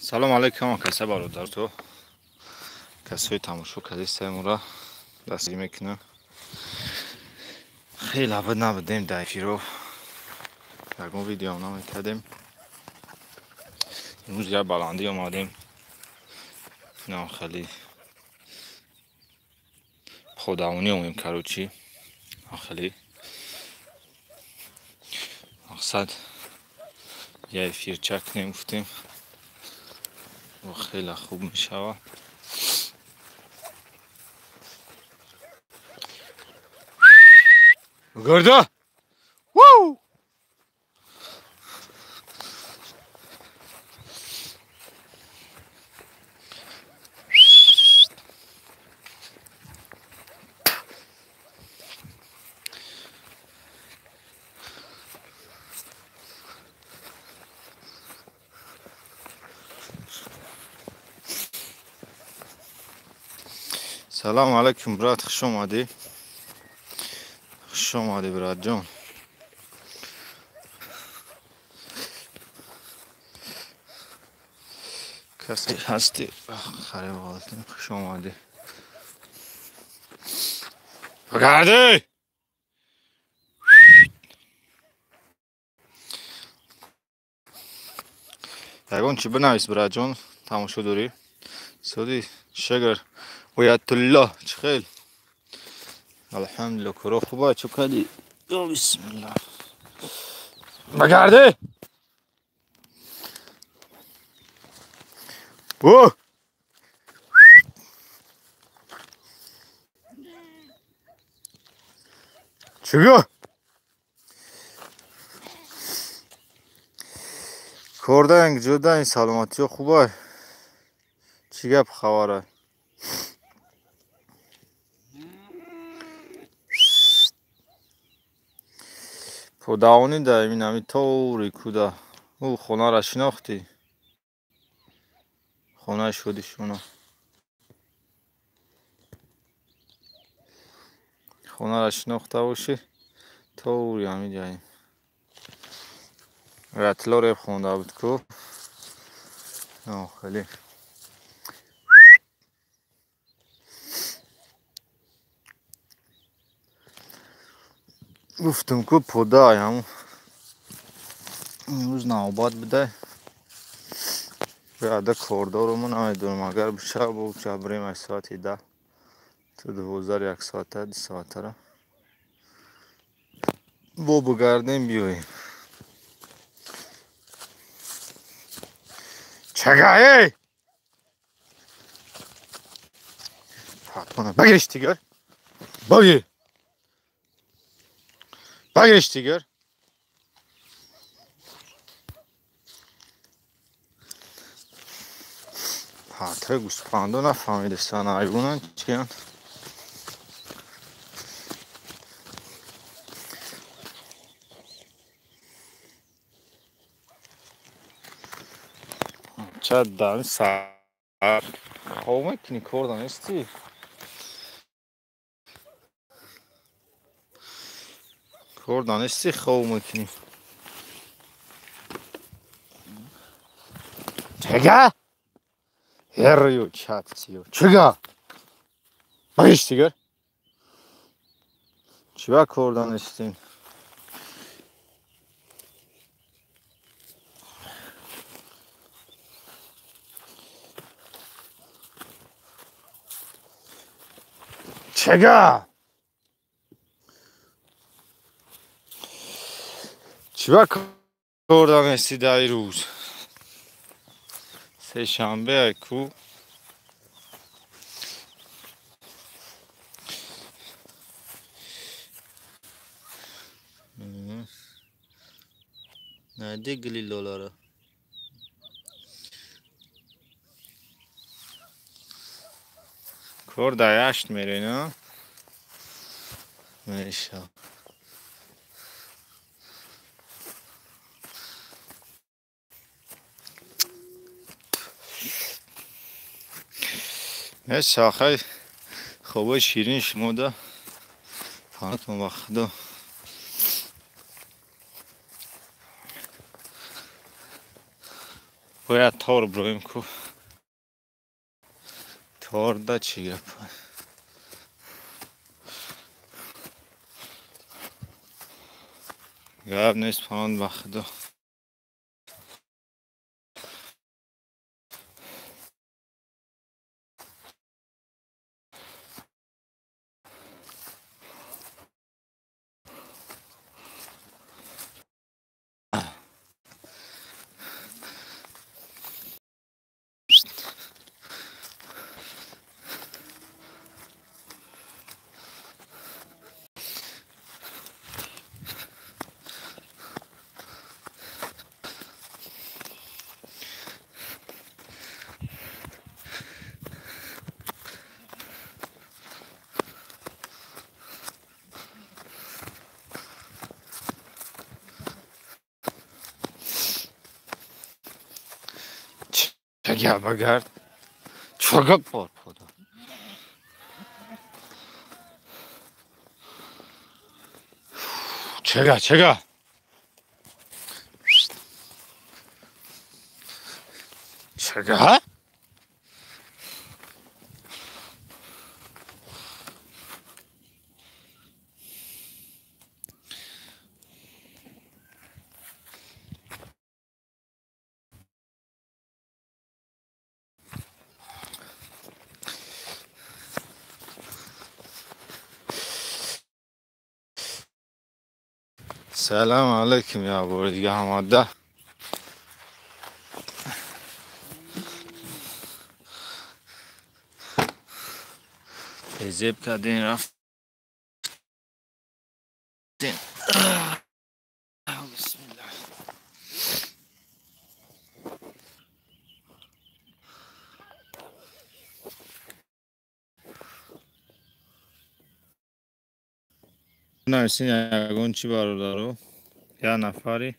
سلام علیکم کسی برادر تو کسی تماشا کردیم را دستی میکنه خیلی عبد نبودیم دایفی رو یکم ویدیو نمیکردیم امروز یه بلندی آمدیم نه خیلی خودمونی اومیم کروچی خیلی مقصد یه فیرچک نمیفتیم و خیلی خوب میشود گرده وو سلام علیکم برات خوش اومدی برات جان کسی هستی خیلی والدین خوش اومدی بگردی یکون چی بنویس برات جان تماشا دوری سودی شگر ویت الله چه خیل الحمدلله کرو خوبه چو کدی یا بسم الله بگرده اوه چگه کرده انگ جدا این سلامتی خوبه چی گپ خبره پوداونی ده این همی طوری کوده او خونه را شناختی خونه شدی شونه خونه را شناخته باشی طوری همی جاییم رتلا ریب خونده بود کو خیلی گفتم که پودای همون امروز نوبت بده بعد کاردارمون نمیدونم اگر بشه با بریم از ساعت 10 تا 12 یک ساعته 2 ساعته را با بگردیم بیاییم چگه بگیرش دیگر بگیرش دیگر پاتر گوسپاندو نفهمیدستان ایگونن چی هن چه دارم سر خواه میکنی کردن استی کردن استی خواه میکنی چگه هریو چتیو چگه بگیرش دیگر چی با کردن استین چگه چی با کردن استی دای روز سه شنبه کو نه دیگلی لولاره کرد هشت میره نه میشه نه شاخه خوبه شیرین شما ده پانتون وقت ده باید تار برویم کو تار دا چی گپ گپ نیست پاند بخدا چه گپ بگرد چه گپ بار پادا چگه چگه سلام علیکم یا بار دیگه هماده زیب کردین رفتین بسم الله نمیسین یکون چی برادارو یا نفری